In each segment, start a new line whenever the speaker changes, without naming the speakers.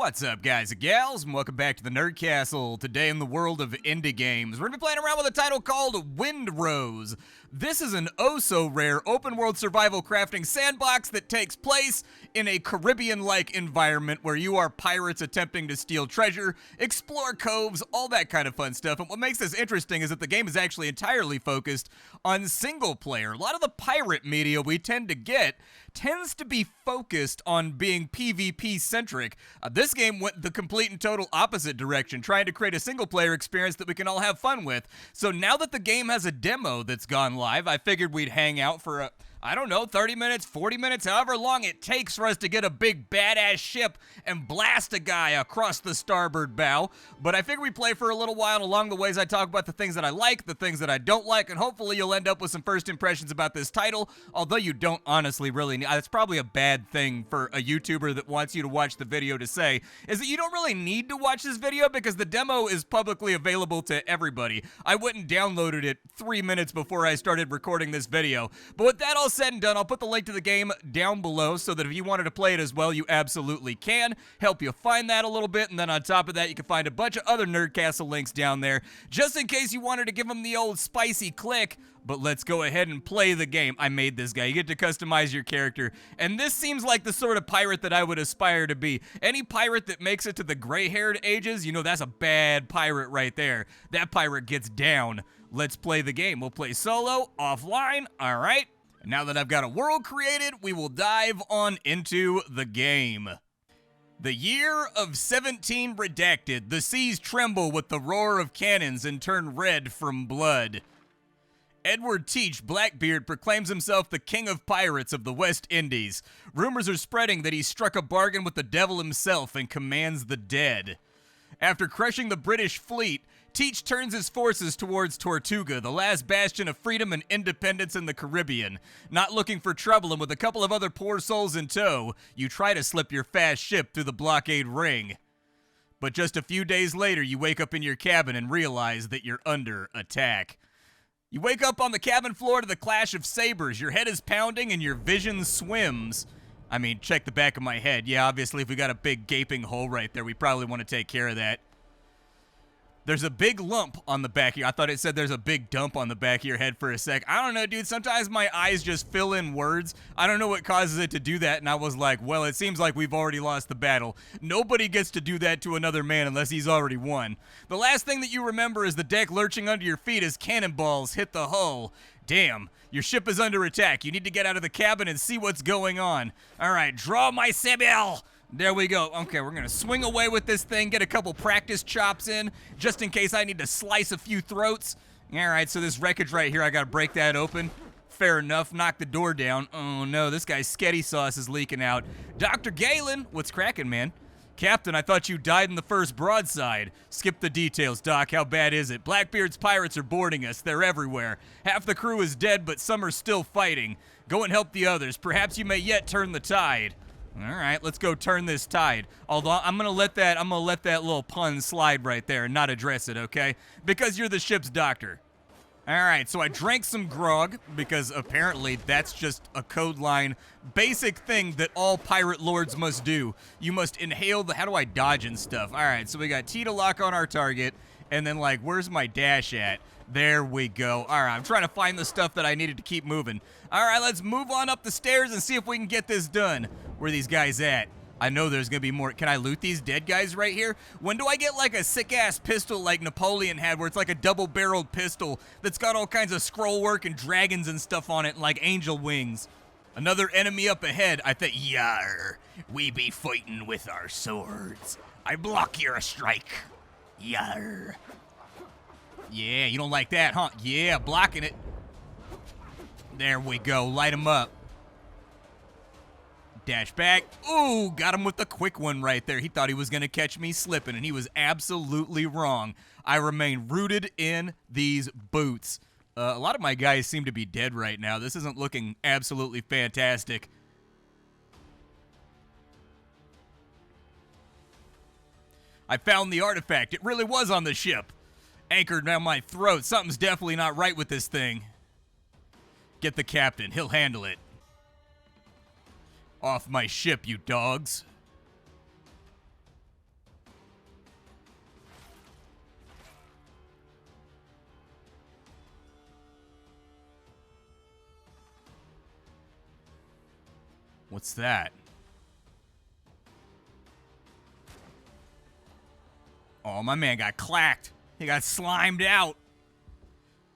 What's up, guys and gals, and welcome back to the Nerd Castle. Today in the world of indie games, we're going to be playing around with a title called Windrose. This is an oh-so-rare open-world survival crafting sandbox that takes place in a Caribbean-like environment where you are pirates attempting to steal treasure, explore coves, all that kind of fun stuff. And what makes this interesting is that the game is actually entirely focused on single-player. A lot of the pirate media we tend to get tends to be focused on being PvP-centric. This game went the complete and total opposite direction, trying to create a single-player experience that we can all have fun with. So now that the game has a demo that's gone live, I figured we'd hang out for I don't know, 30 minutes, 40 minutes, however long it takes for us to get a big badass ship and blast a guy across the starboard bow. But I figure we play for a little while, and along the ways I talk about the things that I like, the things that I don't like, and hopefully you'll end up with some first impressions about this title, although you don't honestly really need. It's probably a bad thing for a YouTuber that wants you to watch the video to say, is that you don't really need to watch this video because the demo is publicly available to everybody. I went and downloaded it 3 minutes before I started recording this video. But with that all said and done, I'll put the link to the game down below so that if you wanted to play it as well, you absolutely can. Help you find that a little bit, and then on top of that, you can find a bunch of other Nerd Castle links down there, just in case you wanted to give them the old spicy click. But let's go ahead and play the game. I made this guy. You get to customize your character. And this seems like the sort of pirate that I would aspire to be. Any pirate that makes it to the gray-haired ages, you know, that's a bad pirate right there. That pirate gets down. Let's play the game. We'll play solo, offline. All right. Now that I've got a world created, we will dive on into the game. The year of 17 redacted. The seas tremble with the roar of cannons and turn red from blood. Edward Teach Blackbeard proclaims himself the king of pirates of the West Indies. Rumors are spreading that he struck a bargain with the devil himself and commands the dead. After crushing the British fleet, Teach turns his forces towards Tortuga, the last bastion of freedom and independence in the Caribbean. Not looking for trouble and with a couple of other poor souls in tow, you try to slip your fast ship through the blockade ring. But just a few days later, you wake up in your cabin and realize that you're under attack. You wake up on the cabin floor to the clash of sabers. Your head is pounding and your vision swims. I mean, check the back of my head. Yeah, obviously, if we got a big gaping hole right there, we probably want to take care of that. There's a big lump on the back here. I thought it said there's a big dump on the back of your head for a sec. I don't know, dude. Sometimes my eyes just fill in words. I don't know what causes it to do that, and I was like, well, it seems like we've already lost the battle. Nobody gets to do that to another man unless he's already won. The last thing that you remember is the deck lurching under your feet as cannonballs hit the hull. Damn, your ship is under attack. You need to get out of the cabin and see what's going on. All right, draw my sibyl. There we go. Okay, we're going to swing away with this thing, get a couple practice chops in, just in case I need to slice a few throats. All right, so this wreckage right here, I got to break that open. Fair enough. Knock the door down. Oh, no, this guy's sketty sauce is leaking out. Dr. Galen, what's cracking, man? Captain, I thought you died in the first broadside. Skip the details, Doc. How bad is it? Blackbeard's pirates are boarding us. They're everywhere. Half the crew is dead, but some are still fighting. Go and help the others. Perhaps you may yet turn the tide. All right, let's go turn this tide. Although I'm gonna let that little pun slide right there and not address it, okay? Because you're the ship's doctor. All right, so I drank some grog because apparently that's just a code line, basic thing that all pirate lords must do. You must inhale the. How do I dodge and stuff? All right, so we got T to lock on our target, and then like, where's my dash at? There we go. All right, I'm trying to find the stuff that I needed to keep moving. All right, let's move on up the stairs and see if we can get this done. Where are these guys at? I know there's gonna be more. Can I loot these dead guys right here? When do I get like a sick-ass pistol like Napoleon had, where it's like a double-barreled pistol that's got all kinds of scroll work and dragons and stuff on it and like angel wings? Another enemy up ahead. I think, yar, we be fighting with our swords. I block your strike. Yar. Yeah, you don't like that, huh? Yeah, blocking it. There we go. Light him up. Dash back. Ooh, got him with the quick one right there. He thought he was going to catch me slipping, and he was absolutely wrong. I remain rooted in these boots. A lot of my guys seem to be dead right now. This isn't looking absolutely fantastic. I found the artifact. It really was on the ship. Anchored down my throat. Something's definitely not right with this thing. Get the captain. He'll handle it. Off my ship, you dogs. What's that? Oh, my man got clacked. He got slimed out.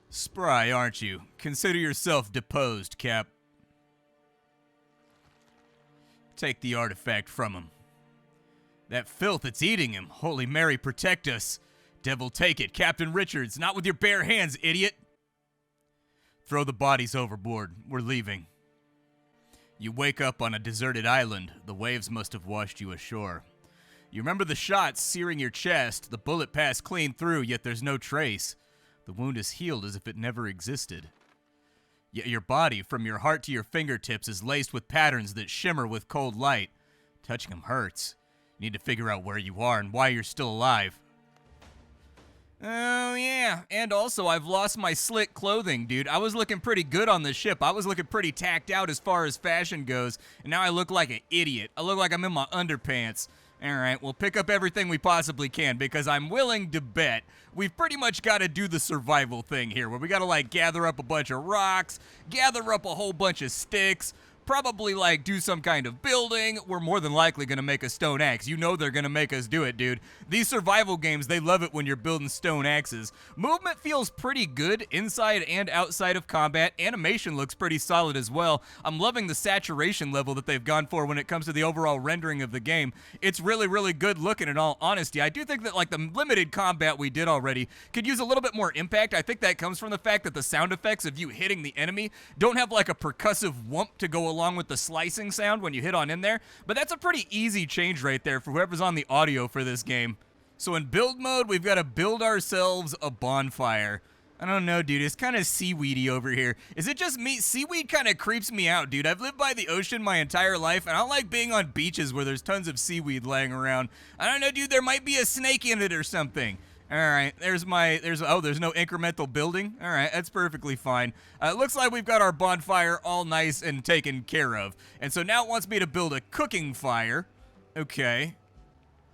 Spry, aren't you? Consider yourself deposed, Cap. Take the artifact from him. That filth, it's eating him. Holy Mary, protect us. Devil, take it. Captain Richards, not with your bare hands, idiot. Throw the bodies overboard. We're leaving. You wake up on a deserted island. The waves must have washed you ashore. You remember the shots searing your chest. The bullet passed clean through, yet there's no trace. The wound is healed as if it never existed. Yet your body, from your heart to your fingertips, is laced with patterns that shimmer with cold light. Touching them hurts. You need to figure out where you are and why you're still alive. Oh, yeah. And also, I've lost my slick clothing, dude. I was looking pretty good on the ship. I was looking pretty tacked out as far as fashion goes, and now I look like an idiot. I look like I'm in my underpants. All right, we'll pick up everything we possibly can because I'm willing to bet we've pretty much got to do the survival thing here where we got to, like, gather up a bunch of rocks, gather up a whole bunch of sticks, probably, like, do some kind of building. We're more than likely going to make a stone axe. You know they're going to make us do it, dude. These survival games, they love it when you're building stone axes. Movement feels pretty good inside and outside of combat. Animation looks pretty solid as well. I'm loving the saturation level that they've gone for when it comes to the overall rendering of the game. It's really, really good looking in all honesty. I do think that, like, the limited combat we did already could use a little bit more impact. I think that comes from the fact that the sound effects of you hitting the enemy don't have, like, a percussive whump to go along with the slicing sound when you hit on in there, but that's a pretty easy change right there for whoever's on the audio for this game. So in build mode, we've got to build ourselves a bonfire. I don't know, dude. It's kind of seaweedy over here. Is it just me? Seaweed kind of creeps me out, dude. I've lived by the ocean my entire life, and I don't like being on beaches where there's tons of seaweed laying around. I don't know, dude. There might be a snake in it or something. All right, there's no incremental building. All right, that's perfectly fine. It looks like we've got our bonfire all nice and taken care of. And so now it wants me to build a cooking fire. Okay.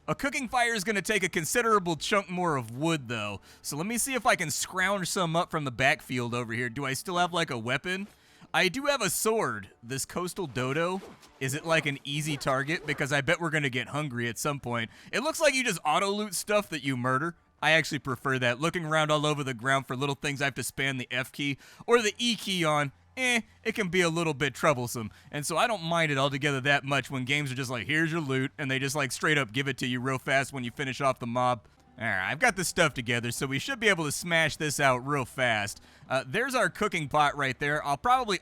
A cooking fire is going to take a considerable chunk more of wood, though. So let me see if I can scrounge some up from the backfield over here. Do I still have, like, a weapon? I do have a sword. This coastal dodo, is it like an easy target? Because I bet we're going to get hungry at some point. It looks like you just auto-loot stuff that you murder. I actually prefer that. Looking around all over the ground for little things I have to spam the F key or the E key on, it can be a little bit troublesome. And so I don't mind it altogether that much when games are just like, here's your loot, and they just like straight up give it to you real fast when you finish off the mob. All right, I've got this stuff together, so we should be able to smash this out real fast. There's our cooking pot right there.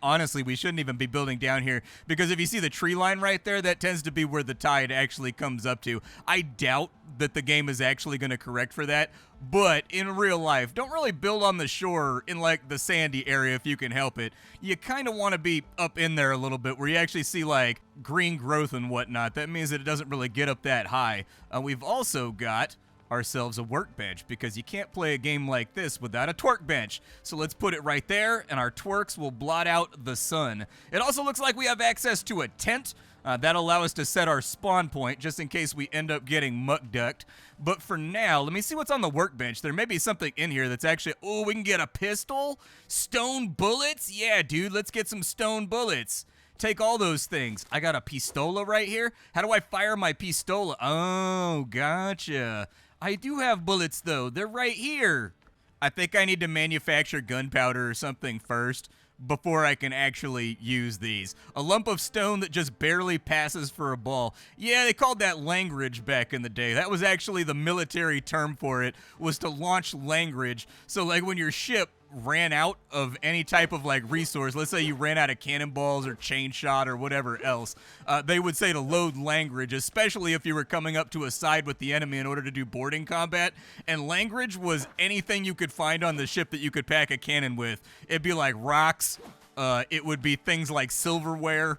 Honestly, we shouldn't even be building down here, because if you see the tree line right there, that tends to be where the tide actually comes up to. I doubt that the game is actually going to correct for that, but in real life, don't really build on the shore in, like, the sandy area if you can help it. You kind of want to be up in there a little bit where you actually see, like, green growth and whatnot. That means that it doesn't really get up that high. We've also got ourselves a workbench, because you can't play a game like this without a twerk bench. So let's put it right there, and our twerks will blot out the sun. It also looks like we have access to a tent. That'll allow us to set our spawn point just in case we end up getting muck ducked. But for now, let me see what's on the workbench. There may be something in here that's actually, oh, we can get a pistol? Stone bullets? Yeah, dude, let's get some stone bullets. Take all those things. I got a pistola right here. How do I fire my pistola? Oh, gotcha. I do have bullets, though. They're right here. I think I need to manufacture gunpowder or something first before I can actually use these. A lump of stone that just barely passes for a ball. Yeah, they called that langrage back in the day. That was actually the military term for it, was to launch langrage. So, like, when your ship ran out of any type of, like, resource, let's say you ran out of cannonballs or chain shot or whatever else, they would say to load langrage, especially if you were coming up to a side with the enemy in order to do boarding combat. And langrage was anything you could find on the ship that you could pack a cannon with. It'd be like rocks, it would be things like silverware,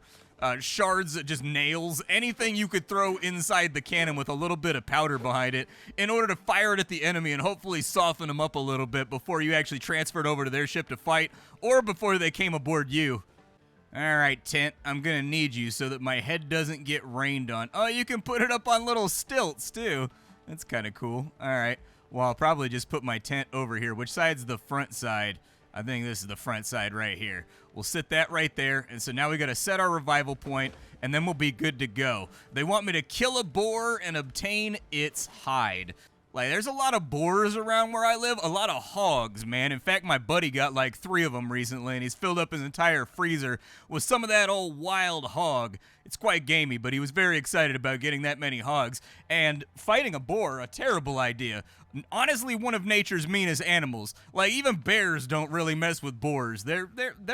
shards, just nails, anything you could throw inside the cannon with a little bit of powder behind it in order to fire it at the enemy and hopefully soften them up a little bit before you actually transferred over to their ship to fight or before they came aboard you. All right, tent, I'm gonna need you so that my head doesn't get rained on. Oh, you can put it up on little stilts too. That's kind of cool. All right, well, I'll probably just put my tent over here. Which side's the front side? I think this is the front side right here. We'll sit that right there, and so now we got to set our revival point, and then we'll be good to go. They want me to kill a boar and obtain its hide. Like, there's a lot of boars around where I live, a lot of hogs, man. In fact, my buddy got like 3 of them recently, and he's filled up his entire freezer with some of that old wild hog. It's quite gamey, but he was very excited about getting that many hogs. And fighting a boar, a terrible idea. Honestly, one of nature's meanest animals. Like, even bears don't really mess with boars. They're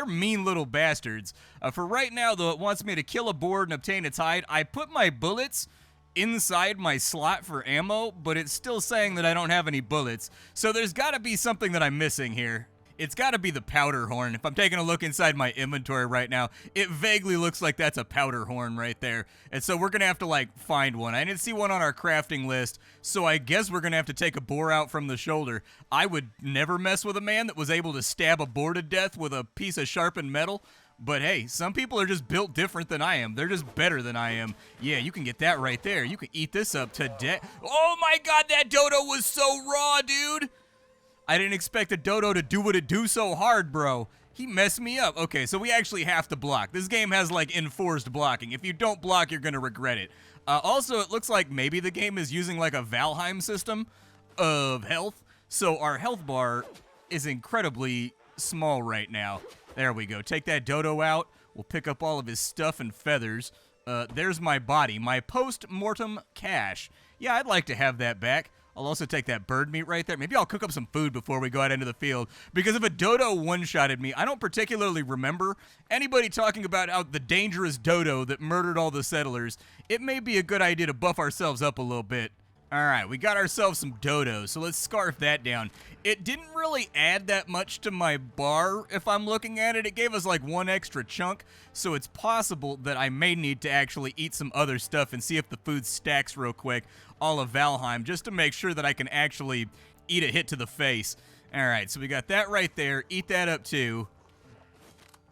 mean little bastards. For right now, though, it wants me to kill a boar and obtain its hide. I put my bullets inside my slot for ammo, but it's still saying that I don't have any bullets. So there's got to be something that I'm missing here. It's got to be the powder horn. If I'm taking a look inside my inventory right now, it vaguely looks like that's a powder horn right there. And so we're going to have to, like, find one. I didn't see one on our crafting list, so I guess we're going to have to take a boar out from the shoulder. I would never mess with a man that was able to stab a boar to death with a piece of sharpened metal. But hey, some people are just built different than I am. They're just better than I am. Yeah, you can get that right there. You can eat this up to death. Oh my god, that dodo was so raw, dude! I didn't expect a dodo to do what it do so hard, bro. He messed me up. Okay, so we actually have to block. This game has, like, enforced blocking. If you don't block, you're gonna regret it. Also, it looks like maybe the game is using, like, a Valheim system of health. So our health bar is incredibly small right now. There we go. Take that dodo out. We'll pick up all of his stuff and feathers. There's my body, my post-mortem cache. Yeah, I'd like to have that back. I'll also take that bird meat right there. Maybe I'll cook up some food before we go out into the field. Because if a dodo one-shotted me, I don't particularly remember anybody talking about how the dangerous dodo that murdered all the settlers. It may be a good idea to buff ourselves up a little bit. All right, we got ourselves some dodos, so let's scarf that down. It didn't really add that much to my bar if I'm looking at it. It gave us like 1 extra chunk, so it's possible that I may need to actually eat some other stuff and see if the food stacks real quick, a la Valheim, just to make sure that I can actually eat a hit to the face. All right, so we got that right there. Eat that up too.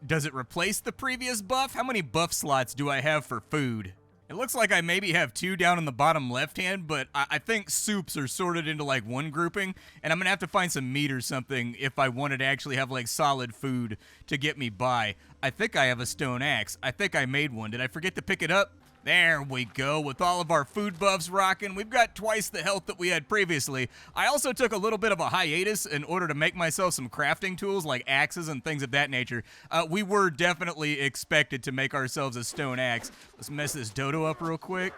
Does it replace the previous buff? How many buff slots do I have for food? It looks like I maybe have 2 down in the bottom left hand, but I think soups are sorted into like 1 grouping, and I'm gonna have to find some meat or something if I wanted to actually have like solid food to get me by. I think I have a stone axe. I think I made one. Did I forget to pick it up? There we go. With all of our food buffs rocking, we've got twice the health that we had previously. I also took a little bit of a hiatus in order to make myself some crafting tools like axes and things of that nature. We were definitely expected to make ourselves a stone axe. Let's mess this dodo up real quick.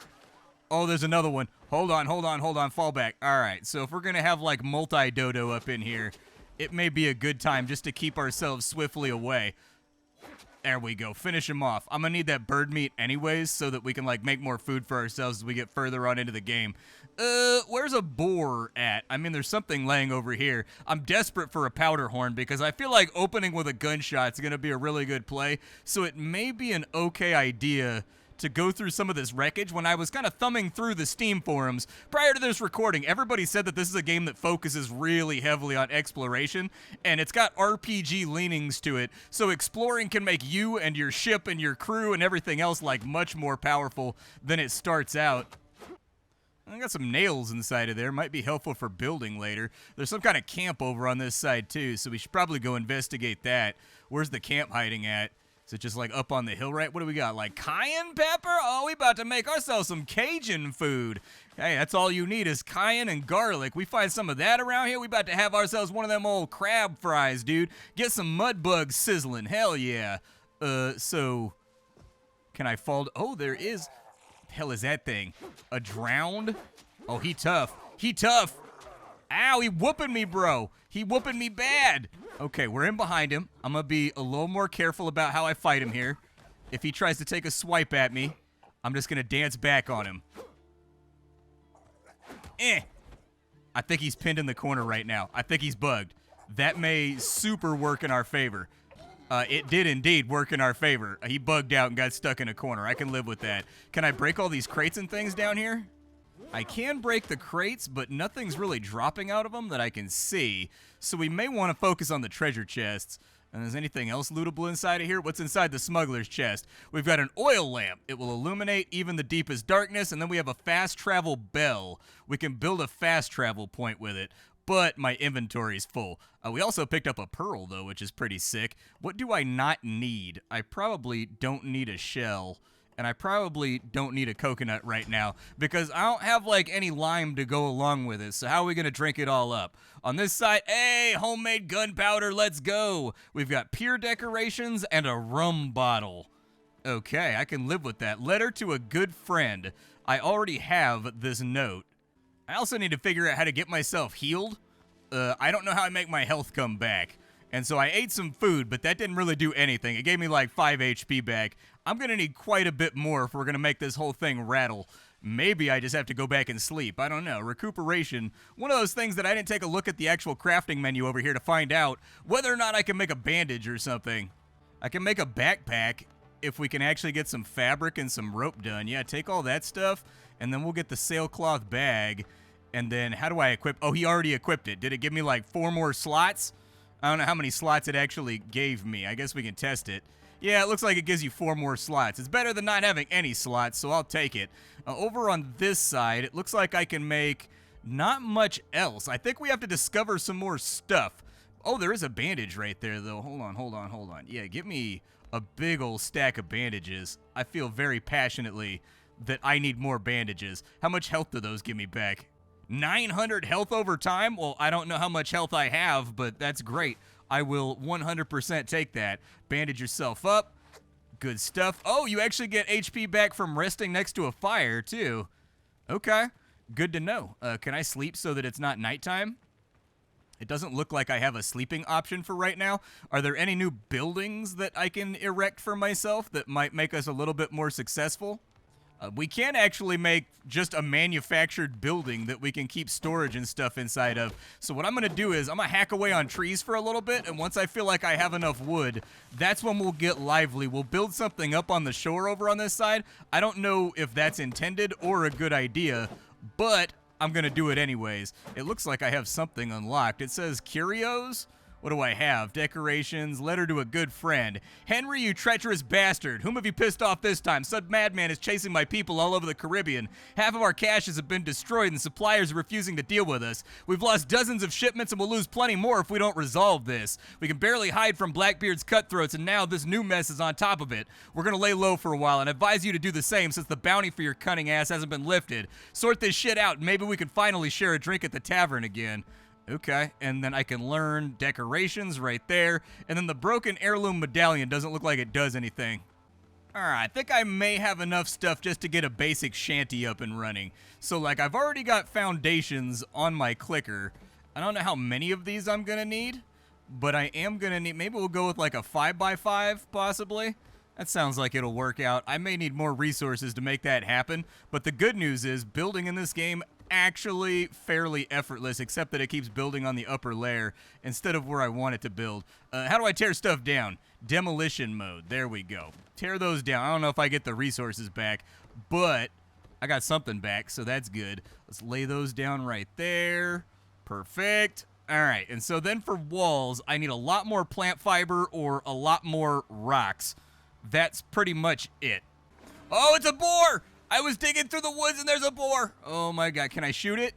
Oh, there's another one. Hold on, fall back. All right, so if we're going to have like multi-dodo up in here, it may be a good time just to keep ourselves swiftly away. There we go. Finish him off. I'm going to need that bird meat anyways so that we can, like, make more food for ourselves as we get further on into the game. Where's a boar at? I mean, there's something laying over here. I'm desperate for a powder horn because I feel like opening with a gunshot is going to be a really good play. So it may be an okay idea to go through some of this wreckage. When I was kind of thumbing through the Steam forums prior to this recording, everybody said that this is a game that focuses really heavily on exploration, and it's got RPG leanings to it, so exploring can make you and your ship and your crew and everything else like much more powerful than it starts out. I got some nails inside of there. Might be helpful for building later. There's some kind of camp over on this side too, so we should probably go investigate that. Where's the camp hiding at? Is it just like up on the hill, right? What do we got? Like cayenne pepper? Oh, we about to make ourselves some Cajun food. Hey, that's all you need is cayenne and garlic. We find some of that around here. We about to have ourselves one of them old crab fries, dude. Get some mud bugs sizzling. Hell yeah. So can I fall? Oh, there is. Hell is that thing? A drowned? Oh, he tough. He tough. Ow, he whooping me, bro. He whooping me bad. Okay, we're in behind him. I'm going to be a little more careful about how I fight him here. If he tries to take a swipe at me, I'm just going to dance back on him. I think he's pinned in the corner right now. I think he's bugged. That may super work in our favor. It did indeed work in our favor. He bugged out and got stuck in a corner. I can live with that. Can I break all these crates and things down here? I can break the crates, but nothing's really dropping out of them that I can see. So we may want to focus on the treasure chests. And is anything else lootable inside of here? What's inside the smuggler's chest? We've got an oil lamp. It will illuminate even the deepest darkness. And then we have a fast travel bell. We can build a fast travel point with it. but my inventory is full. We also picked up a pearl, though, which is pretty sick. What do I not need? I probably don't need a shell, and I probably don't need a coconut right now because I don't have, like, any lime to go along with it, so how are we going to drink it all up? On this side, hey, homemade gunpowder, let's go. We've got pier decorations and a rum bottle. Okay, I can live with that. Letter to a good friend. I already have this note. I also need to figure out how to get myself healed. I don't know how I make my health come back. And so I ate some food, but that didn't really do anything. It gave me like 5 HP back. I'm going to need quite a bit more if we're going to make this whole thing rattle. Maybe I just have to go back and sleep. I don't know. Recuperation. One of those things that I didn't take a look at the actual crafting menu over here to find out whether or not I can make a bandage or something. I can make a backpack if we can actually get some fabric and some rope done. Yeah, take all that stuff, and then we'll get the sailcloth bag. And then how do I equip? Oh, he already equipped it. Did it give me like 4 more slots? I don't know how many slots it actually gave me. I guess we can test it. Yeah, it looks like it gives you 4 more slots. It's better than not having any slots, so I'll take it. Over on this side, it looks like I can make not much else. I think we have to discover some more stuff. Oh, there is a bandage right there, though. Hold on. Yeah, give me a big old stack of bandages. I feel very passionately that I need more bandages. How much health do those give me back? 900 health over time? Well, I don't know how much health I have, but that's great. I will 100% take that. Bandage yourself up. Good stuff. Oh, you actually get HP back from resting next to a fire, too. Okay. Good to know. Can I sleep so that it's not nighttime? It doesn't look like I have a sleeping option for right now. Are there any new buildings that I can erect for myself that might make us a little bit more successful? We can actually make just a manufactured building that we can keep storage and stuff inside of. So what I'm going to do is I'm going to hack away on trees for a little bit, and once I feel like I have enough wood, that's when we'll get lively. We'll build something up on the shore over on this side. I don't know if that's intended or a good idea, but I'm going to do it anyways. It looks like I have something unlocked. It says curios. What do I have? Decorations, letter to a good friend. Henry, you treacherous bastard. Whom have you pissed off this time? Some madman is chasing my people all over the Caribbean. Half of our caches have been destroyed and suppliers are refusing to deal with us. We've lost dozens of shipments and we'll lose plenty more if we don't resolve this. We can barely hide from Blackbeard's cutthroats and now this new mess is on top of it. We're gonna lay low for a while and advise you to do the same since the bounty for your cunning ass hasn't been lifted. Sort this shit out and maybe we can finally share a drink at the tavern again. Okay, and then I can learn decorations right there. And then the broken heirloom medallion doesn't look like it does anything. Alright, I think I may have enough stuff just to get a basic shanty up and running. So, like, I've already got foundations on my clicker. I don't know how many of these I'm gonna need, but I am gonna need, maybe we'll go with like a 5x5, possibly. That sounds like it'll work out. I may need more resources to make that happen, but the good news is building in this game actually fairly effortless, except that it keeps building on the upper layer instead of where I want it to build. How do I tear stuff down? Demolition mode. There we go. Tear those down. I don't know if I get the resources back, but I got something back, so that's good. Let's lay those down right there. Perfect. All right, and so then for walls, I need a lot more plant fiber or a lot more rocks. That's pretty much it. Oh, it's a boar! I was digging through the woods and there's a boar. Oh my god, can I shoot it?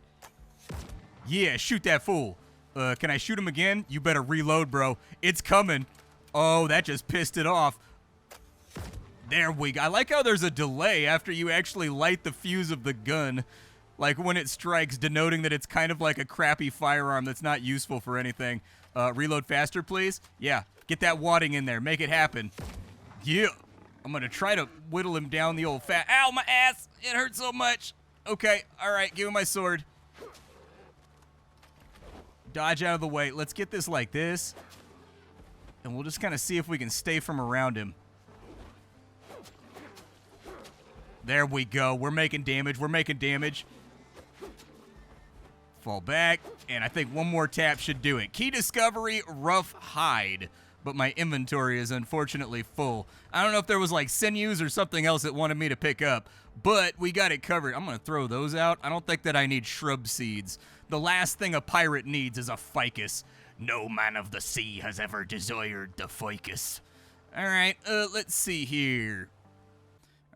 Yeah, shoot that fool. Can I shoot him again? You better reload, bro. It's coming. Oh, that just pissed it off. There we go. I like how there's a delay after you actually light the fuse of the gun. Like when it strikes, denoting that it's kind of like a crappy firearm that's not useful for anything. Reload faster, please. Yeah, get that wadding in there. Make it happen. Yeah. I'm going to try to whittle him down the old fat. Ow, my ass! It hurts so much. Okay, all right, give him my sword. Dodge out of the way. Let's get this like this. And we'll just kind of see if we can stay from around him. There we go. We're making damage. We're making damage. Fall back. And I think one more tap should do it. Key discovery, rough hide. But my inventory is unfortunately full. I don't know if there was like sinews or something else that wanted me to pick up, but we got it covered. I'm going to throw those out. I don't think that I need shrub seeds. The last thing a pirate needs is a ficus. No man of the sea has ever desired the ficus. All right, let's see here.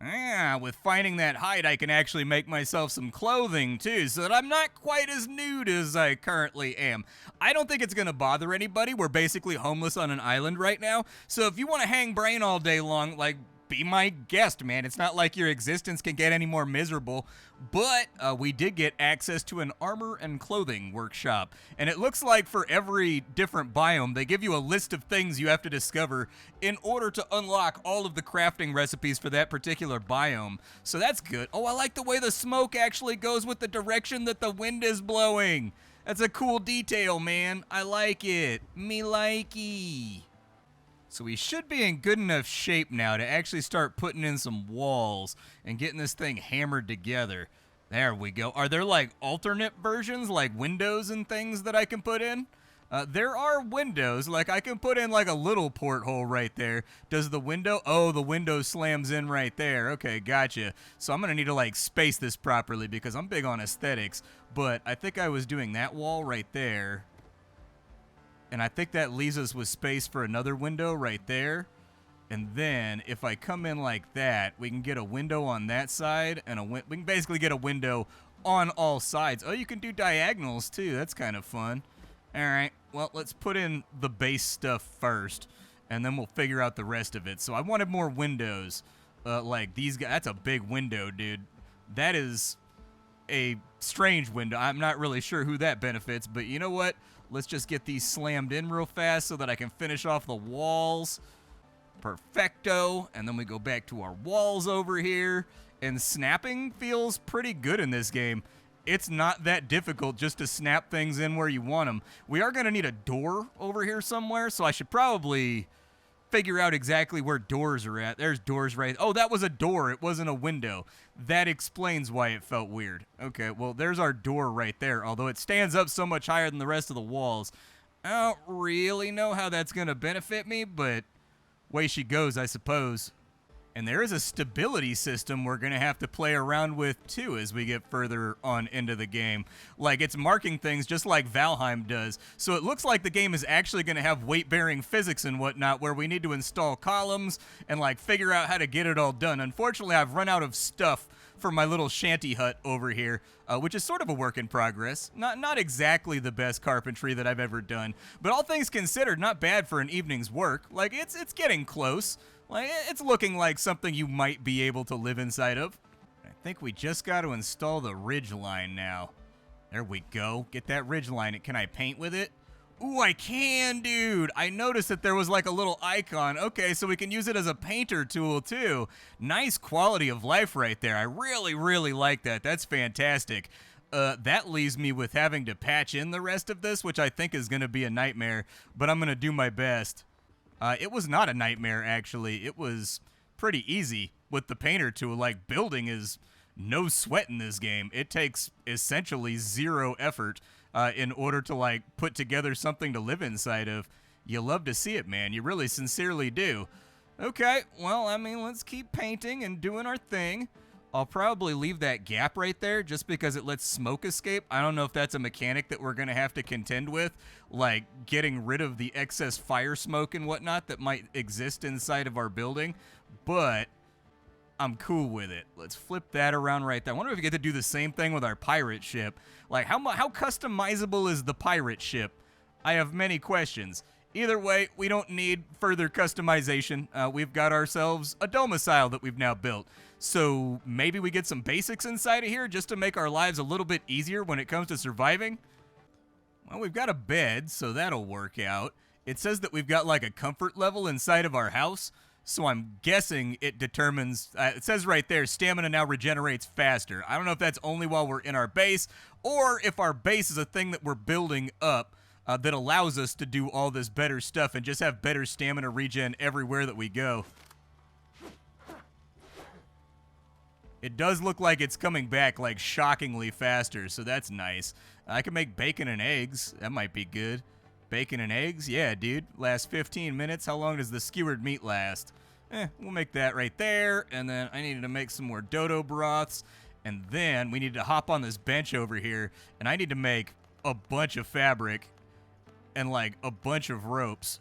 Yeah, with finding that hide, I can actually make myself some clothing, too, so that I'm not quite as nude as I currently am. I don't think it's going to bother anybody. We're basically homeless on an island right now, so if you want to hang brain all day long, like, be my guest, man. It's not like your existence can get any more miserable, but we did get access to an armor and clothing workshop, and it looks like for every different biome, they give you a list of things you have to discover in order to unlock all of the crafting recipes for that particular biome, so that's good. Oh, I like the way the smoke actually goes with the direction that the wind is blowing. That's a cool detail, man. I like it. Me likey. So we should be in good enough shape now to actually start putting in some walls and getting this thing hammered together. There we go. Are there like alternate versions, like windows and things that I can put in? There are windows. Like I can put in like a little porthole right there. Does the window? Oh, the window slams in right there. Okay, gotcha. So I'm going to need to like space this properly because I'm big on aesthetics. But I think I was doing that wall right there. And I think that leaves us with space for another window right there. And then if I come in like that, we can get a window on that side, and we can basically get a window on all sides. Oh, you can do diagonals too. That's kind of fun. All right, well, let's put in the base stuff first, and then we'll figure out the rest of it. So I wanted more windows, like these guys. That's a big window, dude. That is a strange window. I'm not really sure who that benefits, but you know what? Let's just get these slammed in real fast so that I can finish off the walls. Perfecto. And then we go back to our walls over here. And snapping feels pretty good in this game. It's not that difficult just to snap things in where you want them. We are going to need a door over here somewhere, so I should probably figure out exactly where doors are at. There's doors right. Oh, that was a door. It wasn't a window. That explains why it felt weird. Okay, well, there's our door right there, although it stands up so much higher than the rest of the walls. I don't really know how that's going to benefit me, but way she goes, I suppose. And there is a stability system we're going to have to play around with, too, as we get further on into the game. Like, it's marking things just like Valheim does. So it looks like the game is actually going to have weight-bearing physics and whatnot, where we need to install columns and, like, figure out how to get it all done. Unfortunately, I've run out of stuff for my little shanty hut over here, which is sort of a work in progress. Not exactly the best carpentry that I've ever done, but all things considered, not bad for an evening's work. Like, it's getting close. Like, it's looking like something you might be able to live inside of. I think we just got to install the ridgeline now. There we go. Get that ridgeline. Can I paint with it? Ooh, I can, dude. I noticed that there was like a little icon. Okay, so we can use it as a painter tool, too. Nice quality of life right there. I really, really like that. That's fantastic. That leaves me with having to patch in the rest of this, which I think is going to be a nightmare, but I'm going to do my best. It was not a nightmare, actually. It was pretty easy with the painter tool. Like, building is no sweat in this game. It takes essentially zero effort in order to, like, put together something to live inside of. You love to see it, man. You really sincerely do. Okay, well, I mean, let's keep painting and doing our thing. I'll probably leave that gap right there just because it lets smoke escape. I don't know if that's a mechanic that we're going to have to contend with, like getting rid of the excess fire smoke and whatnot that might exist inside of our building, but I'm cool with it. Let's flip that around right there. I wonder if we get to do the same thing with our pirate ship. Like, how customizable is the pirate ship? I have many questions. Either way, we don't need further customization. We've got ourselves a domicile that we've now built. So maybe we get some basics inside of here just to make our lives a little bit easier when it comes to surviving. Well, we've got a bed, so that'll work out. It says that we've got like a comfort level inside of our house, so I'm guessing it determines, it says right there, stamina now regenerates faster. I don't know if that's only while we're in our base, or if our base is a thing that we're building up that allows us to do all this better stuff and just have better stamina regen everywhere that we go. It does look like it's coming back, like, shockingly faster, so that's nice. I can make bacon and eggs. That might be good. Bacon and eggs? Yeah, dude. Last 15 minutes. How long does the skewered meat last? We'll make that right there, and then I needed to make some more dodo broths, and then we need to hop on this bench over here, and I need to make a bunch of fabric and, like, a bunch of ropes.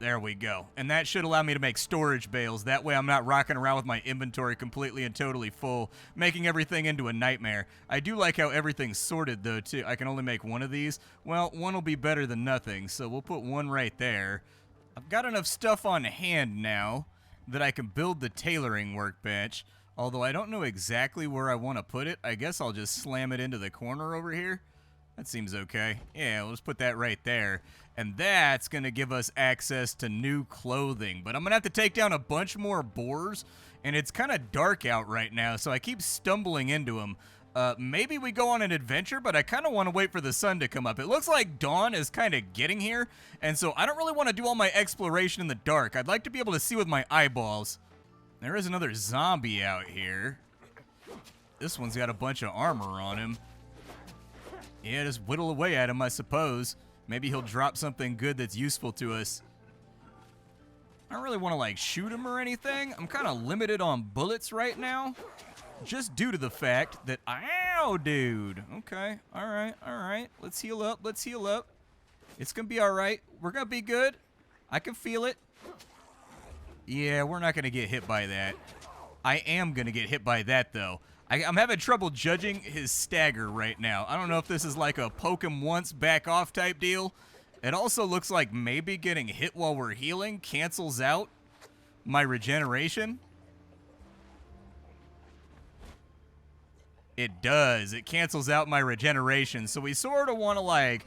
There we go. And that should allow me to make storage bales. That way I'm not rocking around with my inventory completely and totally full, making everything into a nightmare. I do like how everything's sorted, though, too. I can only make one of these. Well, one will be better than nothing, so we'll put one right there. I've got enough stuff on hand now that I can build the tailoring workbench, although I don't know exactly where I want to put it. I guess I'll just slam it into the corner over here. That seems okay. Yeah, we'll just put that right there. And that's going to give us access to new clothing. But I'm going to have to take down a bunch more boars, and it's kind of dark out right now, so I keep stumbling into them. Maybe we go on an adventure, but I kind of want to wait for the sun to come up. It looks like dawn is kind of getting here, and so I don't really want to do all my exploration in the dark. I'd like to be able to see with my eyeballs. There is another zombie out here. This one's got a bunch of armor on him. Yeah, just whittle away at him, I suppose. Maybe he'll drop something good that's useful to us. I don't really want to, like, shoot him or anything. I'm kind of limited on bullets right now, just due to the fact that, ow, dude. Okay, all right. Let's heal up, It's going to be all right. We're going to be good. I can feel it. Yeah, we're not going to get hit by that. I am going to get hit by that, though. I'm having trouble judging his stagger right now. I don't know if this is like a poke him once, back off type deal. It also looks like maybe getting hit while we're healing cancels out my regeneration. It does. It cancels out my regeneration. So we sort of want to, like,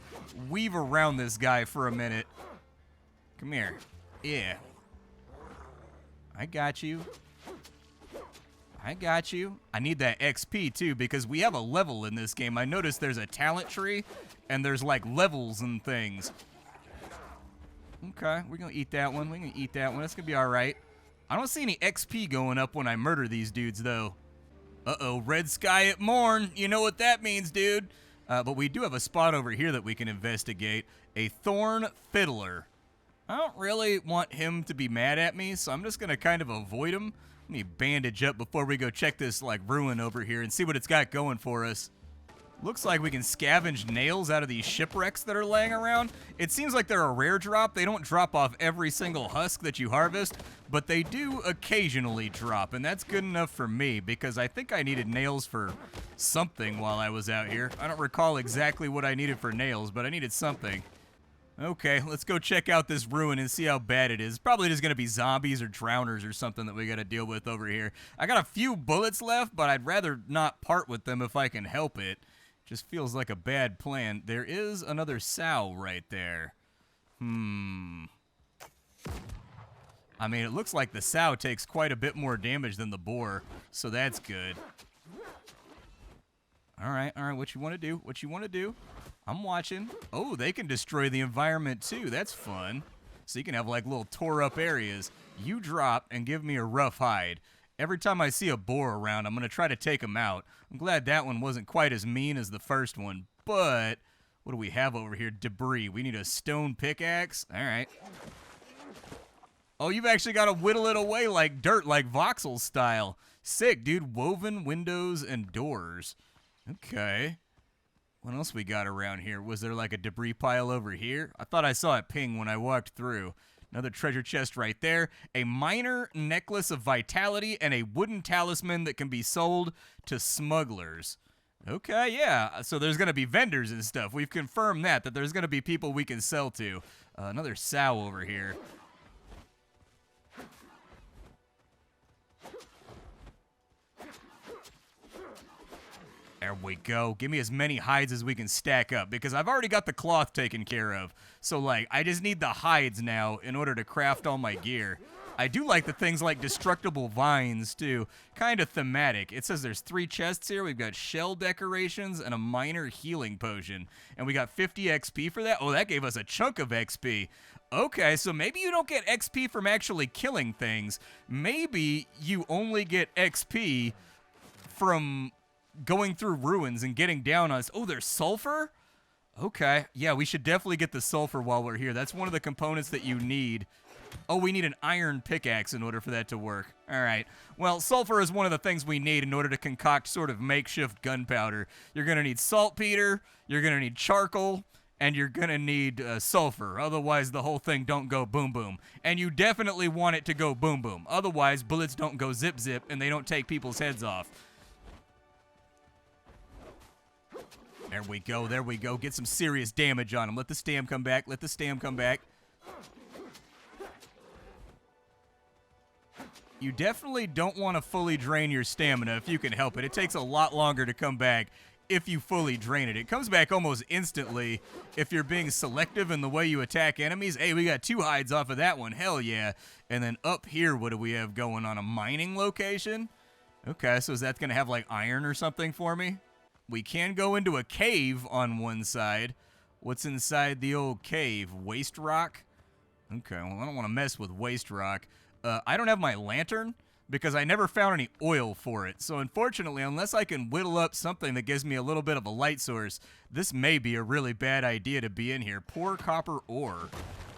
weave around this guy for a minute. Come here. Yeah. I got you. I need that XP, too, because we have a level in this game. I noticed there's a talent tree, and there's, like, levels and things. Okay, we're going to eat that one. That's going to be all right. I don't see any XP going up when I murder these dudes, though. Uh-oh, red sky at morn. You know what that means, dude. But we do have a spot over here that we can investigate. A thorn fiddler. I don't really want him to be mad at me, so I'm just going to kind of avoid him. Let me bandage up before we go check this, like, ruin over here and see what it's got going for us. Looks like we can scavenge nails out of these shipwrecks that are laying around. It seems like they're a rare drop. They don't drop off every single husk that you harvest, but they do occasionally drop, and that's good enough for me because I think I needed nails for something while I was out here. I don't recall exactly what I needed for nails, but I needed something. Okay, let's go check out this ruin and see how bad it is. Probably just going to be zombies or drowners or something that we got to deal with over here. I got a few bullets left, but I'd rather not part with them if I can help it. Just feels like a bad plan. There is another sow right there. I mean, it looks like the sow takes quite a bit more damage than the boar, so that's good. All right, what you want to do? I'm watching. Oh, they can destroy the environment too. That's fun. So you can have like little tore up areas. You drop and give me a rough hide. Every time I see a boar around, I'm going to try to take him out. I'm glad that one wasn't quite as mean as the first one, but what do we have over here? Debris. We need a stone pickaxe. All right. Oh, you've actually got to whittle it away like dirt, like voxel style. Sick, dude. Woven windows and doors. Okay. What else we got around here? Was there like a debris pile over here? I thought I saw it ping when I walked through. Another treasure chest right there. A minor necklace of vitality and a wooden talisman that can be sold to smugglers. Okay, yeah. So there's going to be vendors and stuff. We've confirmed that there's going to be people we can sell to. Another sow over here. There we go. Give me as many hides as we can stack up because I've already got the cloth taken care of. So, like, I just need the hides now in order to craft all my gear. I do like the things like destructible vines, too. Kind of thematic. It says there's 3 chests here. We've got shell decorations and a minor healing potion. And we got 50 XP for that. Oh, that gave us a chunk of XP. Okay, so maybe you don't get XP from actually killing things. Maybe you only get XP from going through ruins and getting down on us. Oh, there's sulfur? Okay. Yeah, we should definitely get the sulfur while we're here. That's one of the components that you need. Oh, we need an iron pickaxe in order for that to work. All right. Well, sulfur is one of the things we need in order to concoct sort of makeshift gunpowder. You're going to need saltpeter. You're going to need charcoal. and you're gonna need sulfur. Otherwise, the whole thing don't go boom boom. And you definitely want it to go boom boom. Otherwise, bullets don't go zip zip, and they don't take people's heads off. There we go, there we go. Get some serious damage on him. Let the stam come back, let the stam come back. You definitely don't want to fully drain your stamina if you can help it. It takes a lot longer to come back if you fully drain it. It comes back almost instantly if you're being selective in the way you attack enemies. Hey, we got 2 hides off of that one. Hell yeah. And then up here, what do we have going on? A mining location? Okay, so is that going to have like iron or something for me? We can go into a cave on one side. What's inside the old cave? Waste rock? Okay, well, I don't want to mess with waste rock. I don't have my lantern because I never found any oil for it. So unfortunately, unless I can whittle up something that gives me a little bit of a light source, this may be a really bad idea to be in here. Poor copper ore.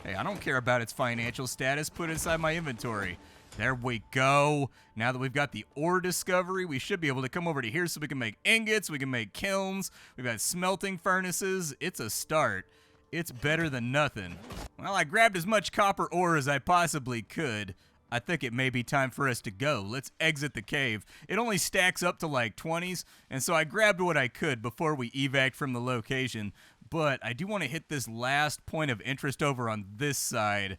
Hey, I don't care about its financial status. Put it inside my inventory. There we go. Now that we've got the ore discovery, we should be able to come over to here so we can make ingots, we can make kilns, we've got smelting furnaces. It's a start. It's better than nothing. Well, I grabbed as much copper ore as I possibly could. I think it may be time for us to go. Let's exit the cave. It only stacks up to like 20s, and so I grabbed what I could before we evac from the location. But I do want to hit this last point of interest over on this side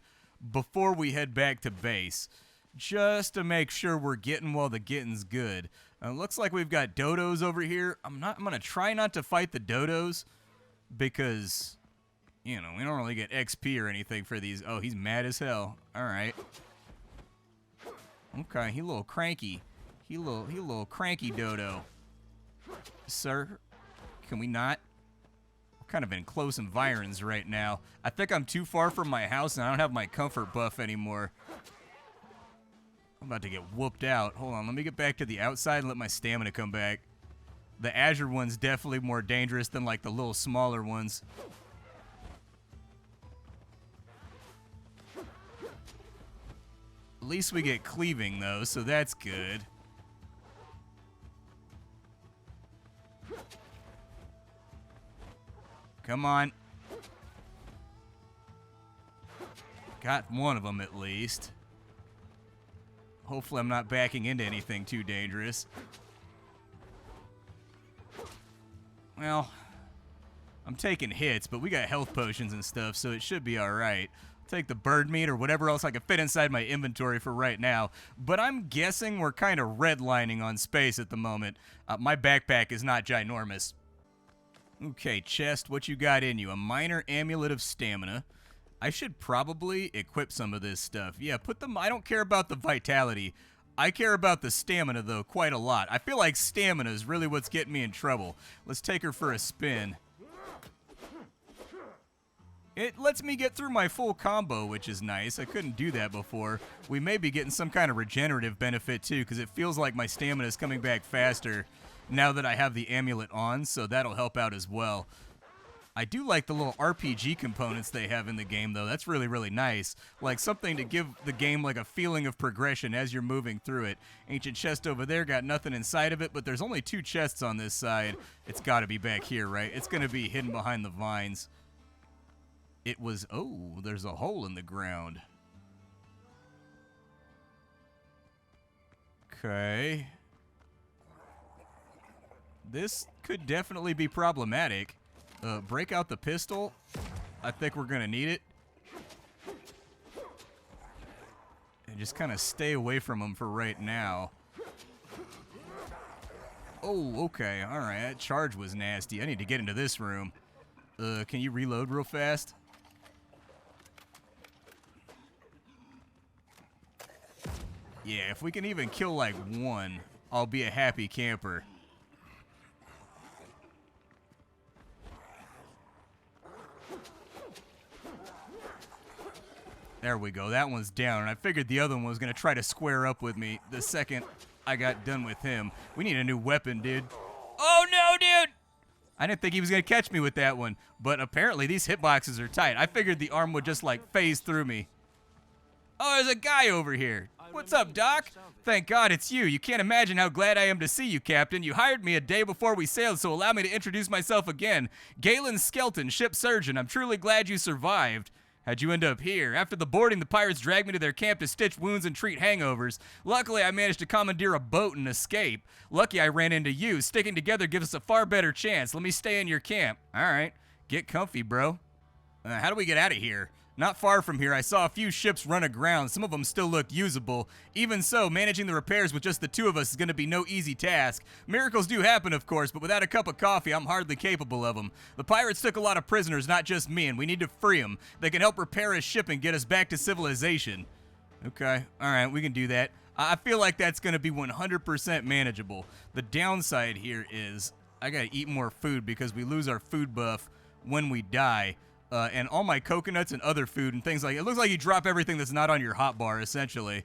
before we head back to base, just to make sure we're getting while the getting's good. Looks like we've got dodos over here. I'm going to try not to fight the dodos because, you know, we don't really get XP or anything for these. Oh, he's mad as hell. All right. Okay, he a little cranky. He a little cranky dodo. Sir, can we not? We're kind of in close environs right now. I think I'm too far from my house and I don't have my comfort buff anymore. I'm about to get whooped out. Hold on, let me get back to the outside and let my stamina come back. The Azure one's definitely more dangerous than like the little smaller ones. At least we get cleaving, though, so that's good. Come on. Got one of them, at least. Hopefully I'm not backing into anything too dangerous. Well, I'm taking hits, but we got health potions and stuff, so it should be alright. Take the bird meat or whatever else I can fit inside my inventory for right now. But I'm guessing we're kind of redlining on space at the moment. My backpack is not ginormous. Okay, chest, what you got in you? A minor amulet of stamina. I should probably equip some of this stuff. Yeah, put them. I don't care about the vitality. I care about the stamina, though, quite a lot. I feel like stamina is really what's getting me in trouble. Let's take her for a spin. It lets me get through my full combo, which is nice. I couldn't do that before. We may be getting some kind of regenerative benefit, too, because it feels like my stamina is coming back faster now that I have the amulet on, so that'll help out as well. I do like the little RPG components they have in the game, though. That's really, really nice. Like something to give the game like a feeling of progression as you're moving through it. Ancient chest over there, got nothing inside of it, but there's only 2 chests on this side. It's got to be back here, right? It's going to be hidden behind the vines. It was, oh, there's a hole in the ground. Okay. This could definitely be problematic. Break out the pistol. I think we're going to need it. And just kind of stay away from them for right now. Oh, okay. All right. That charge was nasty. I need to get into this room. Can you reload real fast? Yeah, if we can even kill like one, I'll be a happy camper. There we go. That one's down. And I figured the other one was going to try to square up with me the second I got done with him. We need a new weapon, dude. Oh, no, dude! I didn't think he was going to catch me with that one. But apparently these hitboxes are tight. I figured the arm would just, like, phase through me. Oh, there's a guy over here. What's up, Doc? Thank God it's you. You can't imagine how glad I am to see you, Captain. You hired me a day before we sailed, so allow me to introduce myself again. Galen Skelton, ship surgeon. I'm truly glad you survived. How'd you end up here? After the boarding, the pirates dragged me to their camp to stitch wounds and treat hangovers. Luckily, I managed to commandeer a boat and escape. Lucky I ran into you. Sticking together gives us a far better chance. Let me stay in your camp. All right. Get comfy, bro. How do we get out of here? Not far from here, I saw a few ships run aground. Some of them still look usable. Even so, managing the repairs with just the two of us is going to be no easy task. Miracles do happen, of course, but without a cup of coffee, I'm hardly capable of them. The pirates took a lot of prisoners, not just me, and we need to free them. They can help repair a ship and get us back to civilization. Okay, all right, we can do that. I feel like that's going to be 100% manageable. The downside here is I got to eat more food because we lose our food buff when we die. And all my coconuts and other food and things like it looks like you drop everything that's not on your hotbar, essentially.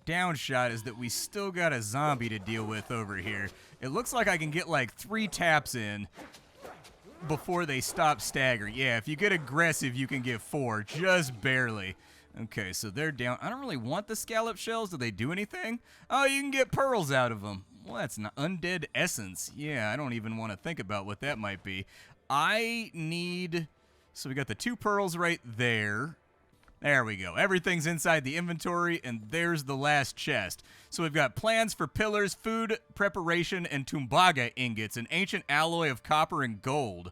Downshot is that we still got a zombie to deal with over here. It looks like I can get like 3 taps in before they stop staggering. Yeah, if you get aggressive, you can get 4, just barely. Okay, so they're down. I don't really want the scallop shells. Do they do anything? Oh, you can get pearls out of them. Well, that's not undead essence. Yeah, I don't even want to think about what that might be. I need... So we got the 2 pearls right there. There we go. Everything's inside the inventory, and there's the last chest. So we've got plans for pillars, food preparation, and tumbaga ingots, an ancient alloy of copper and gold.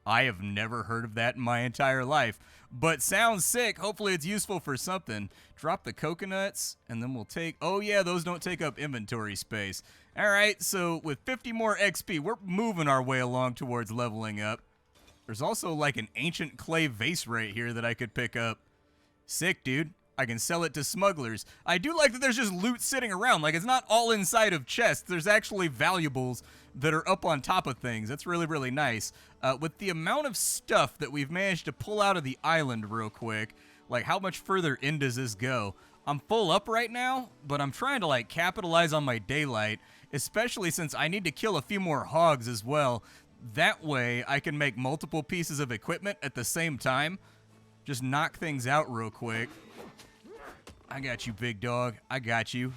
I have never heard of that in my entire life, but sounds sick. Hopefully it's useful for something. Drop the coconuts, and then we'll take... Oh, yeah, those don't take up inventory space. All right, so with 50 more XP, we're moving our way along towards leveling up. There's also like an ancient clay vase right here that I could pick up. Sick, dude. I can sell it to smugglers. I do like that there's just loot sitting around. Like, it's not all inside of chests. There's actually valuables that are up on top of things. That's really, really nice. With the amount of stuff that we've managed to pull out of the island real quick, like, how much further in does this go? I'm full up right now, but I'm trying to, like, capitalize on my daylight, especially since I need to kill a few more hogs as well. That way, I can make multiple pieces of equipment at the same time. Just knock things out real quick. I got you, big dog. I got you.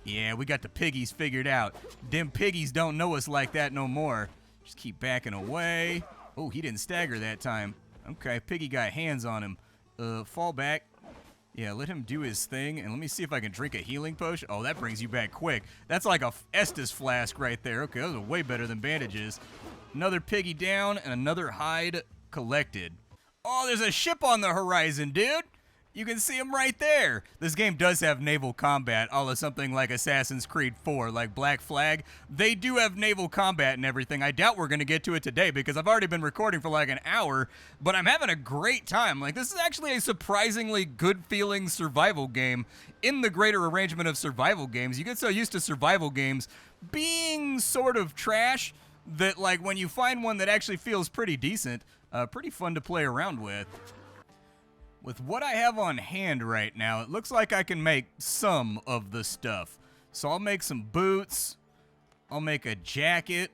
Yeah, we got the piggies figured out. Them piggies don't know us like that no more. Just keep backing away. Oh, he didn't stagger that time. Okay, piggy got hands on him. Fall back. Yeah, let him do his thing, and let me see if I can drink a healing potion. Oh, that brings you back quick. That's like a Estus flask right there. Okay, those are way better than bandages. Another piggy down, and another hide collected. Oh, there's a ship on the horizon, dude. You can see him right there. This game does have naval combat, a la something like Assassin's Creed 4, like Black Flag. They do have naval combat and everything. I doubt we're going to get to it today because I've already been recording for like an hour, but I'm having a great time. Like, this is actually a surprisingly good-feeling survival game in the greater arrangement of survival games. You get so used to survival games being sort of trash that, like, when you find one that actually feels pretty decent, pretty fun to play around with. With what I have on hand right now, it looks like I can make some of the stuff. So I'll make some boots, I'll make a jacket,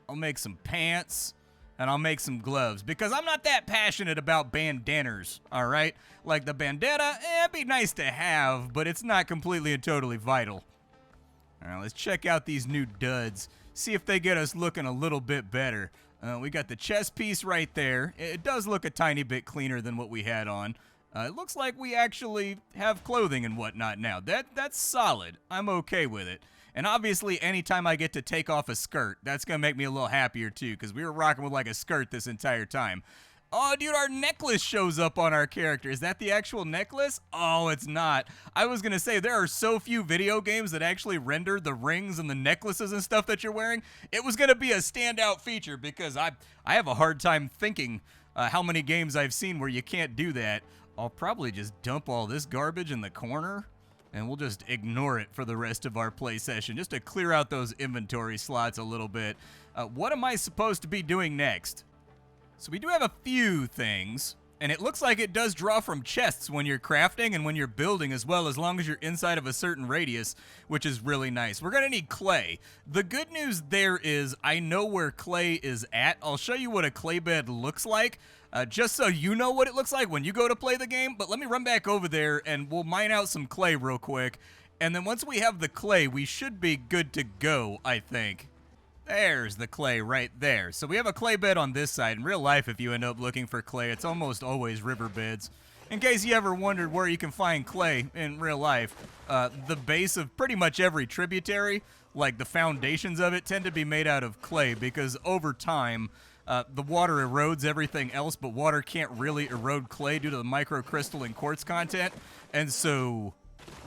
I'll make some pants, and I'll make some gloves. Because I'm not that passionate about bandanas, alright? Like the bandana, it'd be nice to have, but it's not completely and totally vital. Alright, let's check out these new duds. See if they get us looking a little bit better. We got the chest piece right there. It does look a tiny bit cleaner than what we had on. It looks like we actually have clothing and whatnot now. That's solid. I'm okay with it. And obviously, anytime I get to take off a skirt, that's going to make me a little happier too, because we were rocking with like a skirt this entire time. Oh, dude, our necklace shows up on our character. Is that the actual necklace? Oh, it's not. I was going to say, there are so few video games that actually render the rings and the necklaces and stuff that you're wearing. It was going to be a standout feature because I have a hard time thinking how many games I've seen where you can't do that. I'll probably just dump all this garbage in the corner, and we'll just ignore it for the rest of our play session, just to clear out those inventory slots a little bit. What am I supposed to be doing next? So we do have a few things, and it looks like it does draw from chests when you're crafting and when you're building as well, as long as you're inside of a certain radius, which is really nice. We're going to need clay. The good news there is I know where clay is at. I'll show you what a clay bed looks like. just so you know what it looks like when you go to play the game. But let me run back over there and we'll mine out some clay real quick. And then once we have the clay, we should be good to go, I think. There's the clay right there. So we have a clay bed on this side. In real life, if you end up looking for clay, it's almost always riverbeds. In case you ever wondered where you can find clay in real life, the base of pretty much every tributary, like the foundations of it, tend to be made out of clay because over time, the water erodes everything else, but water can't really erode clay due to the microcrystal and quartz content. And so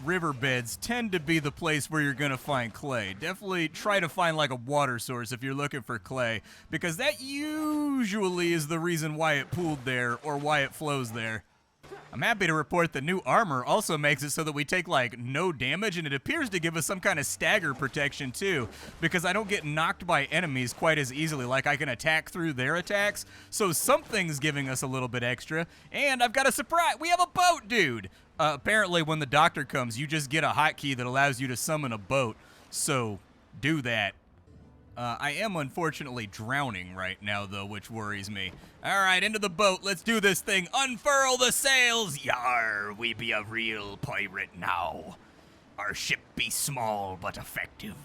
riverbeds tend to be the place where you're going to find clay. Definitely try to find like a water source if you're looking for clay, because that usually is the reason why it pooled there or why it flows there. I'm happy to report the new armor also makes it so that we take like no damage, and it appears to give us some kind of stagger protection too, because I don't get knocked by enemies quite as easily. Like I can attack through their attacks, so something's giving us a little bit extra. And I've got a surprise. We have a boat, dude. Apparently when the doctor comes, you just get a hotkey that allows you to summon a boat, so do that. I am unfortunately drowning right now, though, which worries me. All right, into the boat. Let's do this thing. Unfurl the sails. Yar, we be a real pirate now. Our ship be small but effective.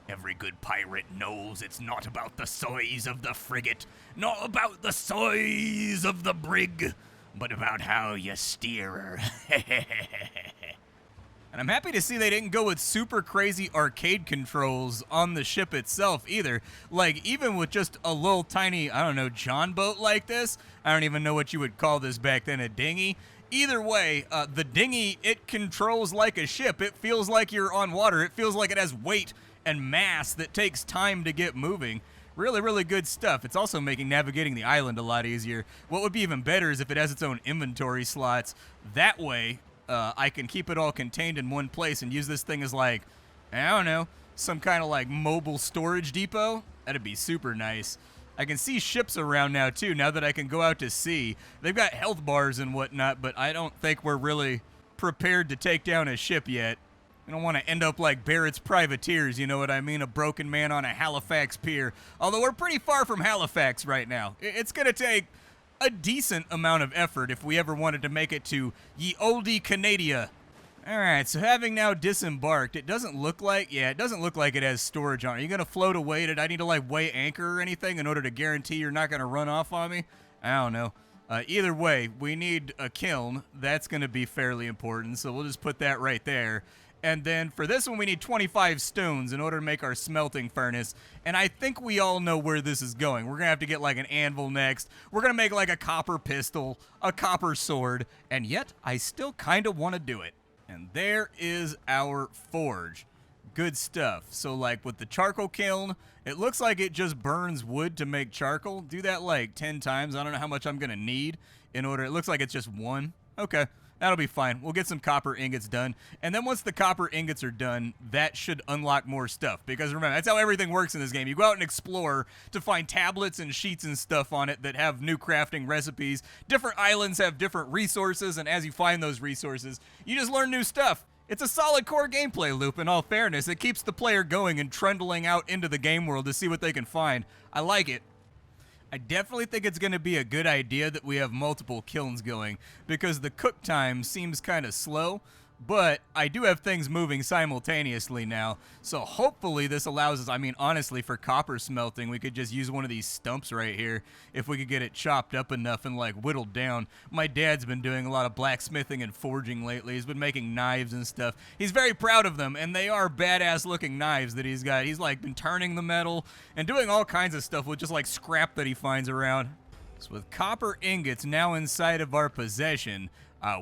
Every good pirate knows it's not about the size of the frigate, not about the size of the brig, but about how you steer her. And I'm happy to see they didn't go with super crazy arcade controls on the ship itself either. Like, even with just a little tiny, I don't know, John boat like this, I don't even know what you would call this back then, a dinghy. Either way, the dinghy, it controls like a ship. It feels like you're on water. It feels like it has weight and mass that takes time to get moving. Really, really good stuff. It's also making navigating the island a lot easier. What would be even better is if it has its own inventory slots. That way, I can keep it all contained in one place and use this thing as like, I don't know, some kind of like mobile storage depot. That'd be super nice. I can see ships around now too, now that I can go out to sea. They've got health bars and whatnot, but I don't think we're really prepared to take down a ship yet. I don't want to end up like Barrett's Privateers, you know what I mean? A broken man on a Halifax pier. Although we're pretty far from Halifax right now. It's going to take a decent amount of effort if we ever wanted to make it to ye olde Canada. Alright, so having now disembarked, it doesn't look like it has storage on it. Are you going to float away? Did I need to like weigh anchor or anything in order to guarantee you're not going to run off on me? I don't know. Either way, we need a kiln. That's going to be fairly important, so we'll just put that right there. And then for this one, we need 25 stones in order to make our smelting furnace. And I think we all know where this is going. We're going to have to get like an anvil next. We're going to make like a copper pistol, a copper sword. And yet, I still kind of want to do it. And there is our forge. Good stuff. So like with the charcoal kiln, it looks like it just burns wood to make charcoal. Do that like 10 times. I don't know how much I'm going to need in order. It looks like it's just one. Okay. That'll be fine. We'll get some copper ingots done. And then once the copper ingots are done, that should unlock more stuff. Because remember, that's how everything works in this game. You go out and explore to find tablets and sheets and stuff on it that have new crafting recipes. Different islands have different resources, and as you find those resources, you just learn new stuff. It's a solid core gameplay loop, in all fairness. It keeps the player going and trundling out into the game world to see what they can find. I like it. I definitely think it's going to be a good idea that we have multiple kilns going, because the cook time seems kind of slow, but I do have things moving simultaneously now, so hopefully this allows us, I mean, honestly, for copper smelting, we could just use one of these stumps right here, if we could get it chopped up enough and, like, whittled down. My dad's been doing a lot of blacksmithing and forging lately. He's been making knives and stuff. He's very proud of them, and they are badass-looking knives that he's got. He's, like, been turning the metal and doing all kinds of stuff with just, like, scrap that he finds around. So with copper ingots now inside of our possession,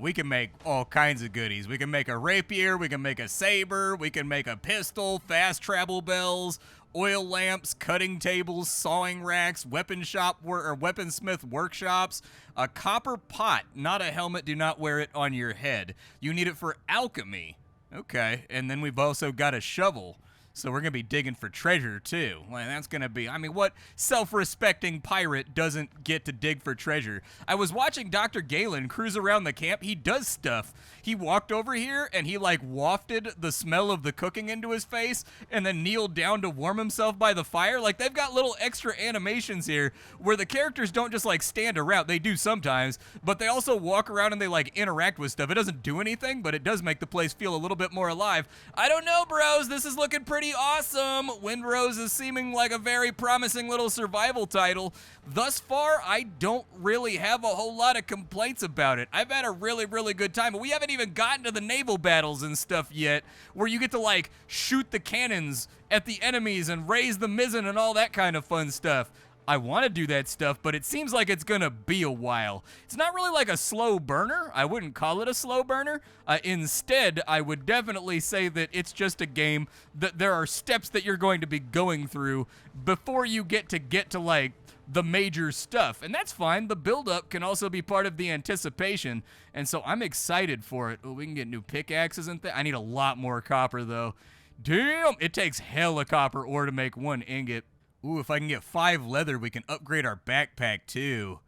we can make all kinds of goodies. We can make a rapier, we can make a saber, we can make a pistol, fast travel bells, oil lamps, cutting tables, sawing racks, weapon shop or weaponsmith workshops, a copper pot, not a helmet, do not wear it on your head. You need it for alchemy. Okay, and then we've also got a shovel. So we're going to be digging for treasure, too. Like, that's going to be, I mean, what self-respecting pirate doesn't get to dig for treasure? I was watching Dr. Galen cruise around the camp. He does stuff. He walked over here, and he, like, wafted the smell of the cooking into his face, and then kneeled down to warm himself by the fire. Like, they've got little extra animations here where the characters don't just, like, stand around. They do sometimes, but they also walk around and they, like, interact with stuff. It doesn't do anything, but it does make the place feel a little bit more alive. I don't know, bros. This is looking pretty awesome. Windrose is seeming like a very promising little survival title. Thus far, I don't really have a whole lot of complaints about it. I've had a really, really good time, but we haven't even gotten to the naval battles and stuff yet, where you get to, like, shoot the cannons at the enemies and raise the mizzen and all that kind of fun stuff. I want to do that stuff, but it seems like it's going to be a while. It's not really like a slow burner. I wouldn't call it a slow burner. Instead, I would definitely say that it's just a game that there are steps that you're going to be going through before you get to like, the major stuff. And that's fine. The build-up can also be part of the anticipation, and so I'm excited for it. Oh, we can get new pickaxes and I need a lot more copper, though. Damn! It takes hella copper ore to make 1 ingot. Ooh, if I can get 5 leather, we can upgrade our backpack, too.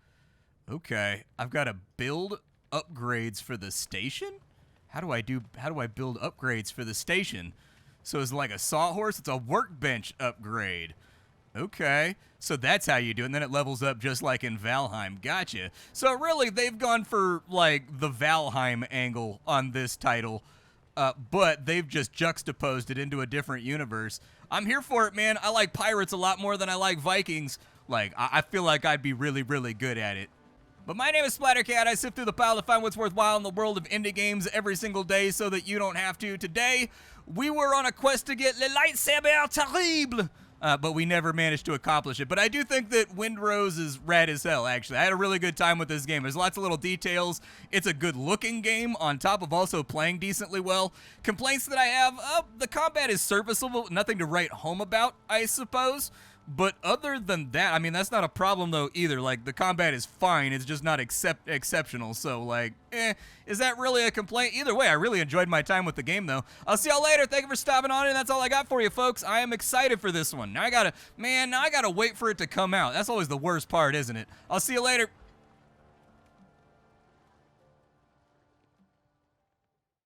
Okay, I've got to build upgrades for the station? How do I build upgrades for the station? So it's like a sawhorse? It's a workbench upgrade. Okay, so that's how you do it, and then it levels up just like in Valheim. Gotcha. So really, they've gone for, like, the Valheim angle on this title, but they've just juxtaposed it into a different universe. I'm here for it, man. I like pirates a lot more than I like Vikings. Like, I feel like I'd be really, really good at it. But my name is Splattercat. I sift through the pile to find what's worthwhile in the world of indie games every single day so that you don't have to. Today, we were on a quest to get Le Lightsaber Terrible, but we never managed to accomplish it. But I do think that Windrose is rad as hell, actually. I had a really good time with this game. There's lots of little details. It's a good-looking game on top of also playing decently well. Complaints that I have, the combat is serviceable. Nothing to write home about, I suppose. But other than that, I mean, that's not a problem, though, either. Like, the combat is fine. It's just not exceptional. So, like, is that really a complaint? Either way, I really enjoyed my time with the game, though. I'll see y'all later. Thank you for stopping on, and that's all I got for you, folks. I am excited for this one. Now I gotta wait for it to come out. That's always the worst part, isn't it? I'll see you later.